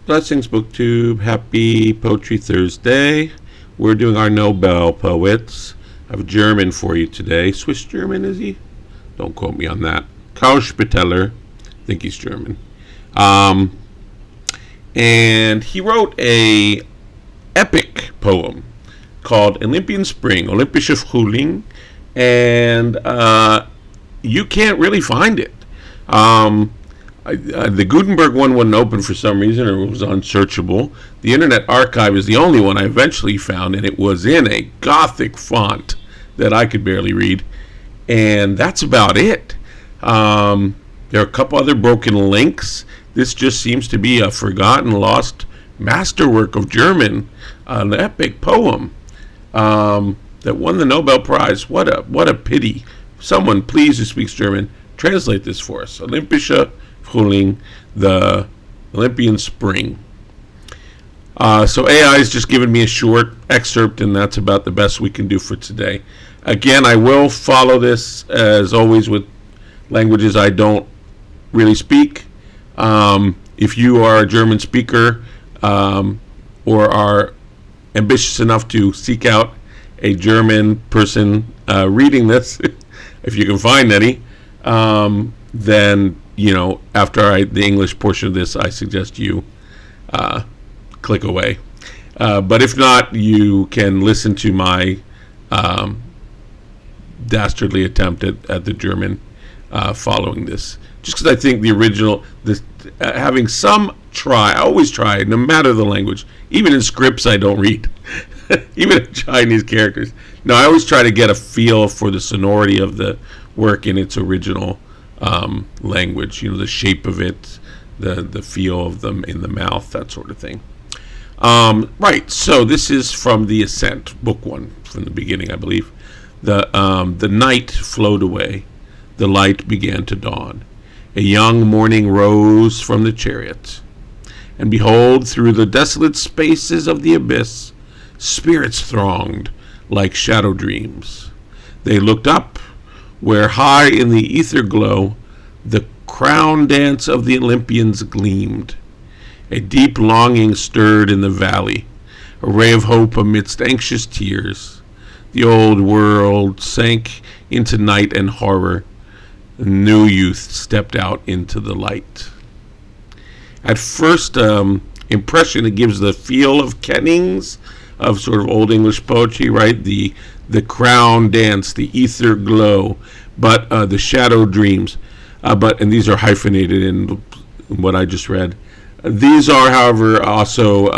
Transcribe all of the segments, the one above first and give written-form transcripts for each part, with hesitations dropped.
Blessings, BookTube. Happy Poetry Thursday. We're doing our Nobel poets. I have German for you today. Swiss German, is he? Don't quote me on that. Karl SPITTELER. I think he's German. And he wrote a epic poem called Olympian Spring, Olympische Frühling, and you can't really find it. The Gutenberg one wouldn't open for some reason, or it was unsearchable. The Internet Archive is the only one I eventually found, and it was in a Gothic font that I could barely read. And that's about it. There are a couple other broken links. This just seems to be a forgotten, lost masterwork of German, an epic poem that won the Nobel Prize. What a pity. Someone, please, who speaks German, translate this for us. Olympische Frühling, the Olympian Spring. So AI has just given me a short excerpt, and that's about the best we can do for today. Again, I will follow this, as always, with languages I don't really speak. If you are a German speaker or are ambitious enough to seek out a German person reading this, if you can find any, then, after the English portion of this, I suggest you click away. But if not, you can listen to my dastardly attempt at the German following this. Just because I think the original, having some try, I always try, no matter the language, even in scripts I don't read, even in Chinese characters. No, I always try to get a feel for the sonority of the work in its original language, the shape of it, the feel of them in the mouth, that sort of thing. Right, so this is from The Ascent, book one, from the beginning, I believe. The night flowed away, the light began to dawn. A young morning rose from the chariot, and behold, through the desolate spaces of the abyss, spirits thronged like shadow dreams. They looked up, where high in the ether glow the crown dance of the Olympians gleamed. A deep longing stirred in the valley, a ray of hope amidst anxious tears. The old world sank into night and horror. A new youth stepped out into the light. At first impression, it gives the feel of kennings, of sort of Old English poetry, right? The crown dance, the ether glow, but the shadow dreams. And these are hyphenated in what I just read. These are, however, also,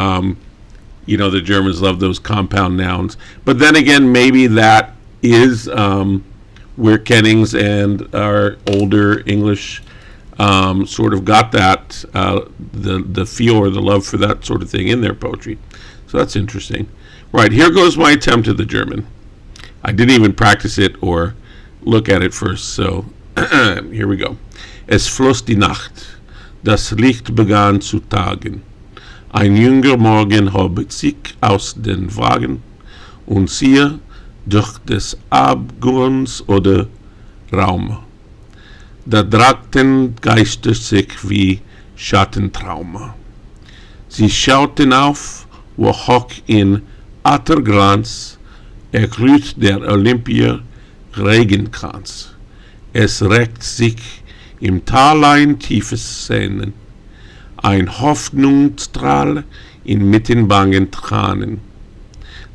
the Germans love those compound nouns. But then again, maybe that is where kennings and our older English sort of got that, the feel or the love for that sort of thing in their poetry. So that's interesting. Right, here goes my attempt at the German. I didn't even practice it or look at it first, so here we go. Es floss die Nacht, das Licht begann zu tagen. Ein junger Morgen hobet sich aus den Wagen, und siehe, durch des Abgrunds oder Raum. Da dragten Geister sich wie Schattentraume. Sie schauten auf, wo hoch in Atterglanz erglüht der Olympier Regenkranz. Es reckt sich im Talein tiefes Szenen, ein Hoffnungsstrahl inmitten bangen Tränen.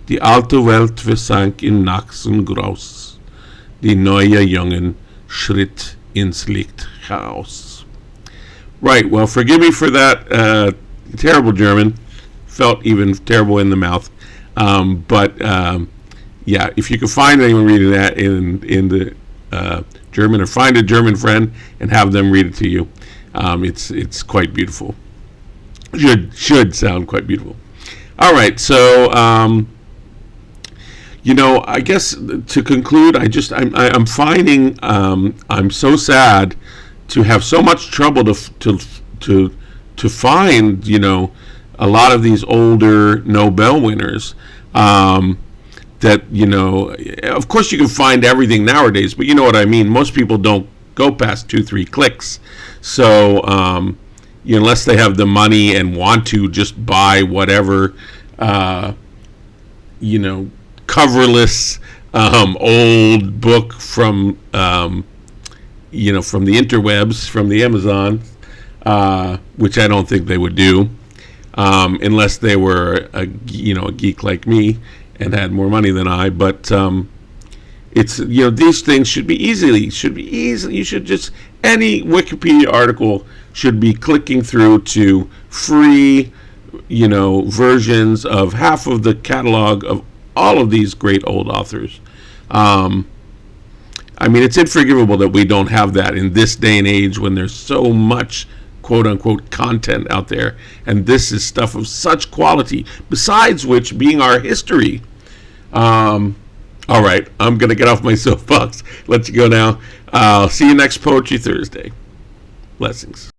Die alte Welt versank in Nachts und Graus, die neue Jungen schritt ins Licht heraus. Right, well, forgive me for that terrible German. Felt even terrible in the mouth. Yeah, if you can find anyone reading that in the German, or find a German friend and have them read it to you, it's quite beautiful. Should sound quite beautiful. All right, so I guess to conclude, I'm finding I'm so sad to have so much trouble to find a lot of these older Nobel winners. That of course you can find everything nowadays, but you know what I mean. Most people don't go past 2-3 clicks. So unless they have the money and want to just buy whatever, coverless old book from from the interwebs, from the Amazon, which I don't think they would do, unless they were a geek like me and had more money than I. But it's these things should be easy. You should just, any Wikipedia article should be clicking through to free versions of half of the catalog of all of these great old authors. It's unforgivable that we don't have that in this day and age when there's so much quote-unquote content out there, and this is stuff of such quality, besides which being our history. All right, I'm going to get off my soapbox. Let you go now. I'll see you next Poetry Thursday. Blessings.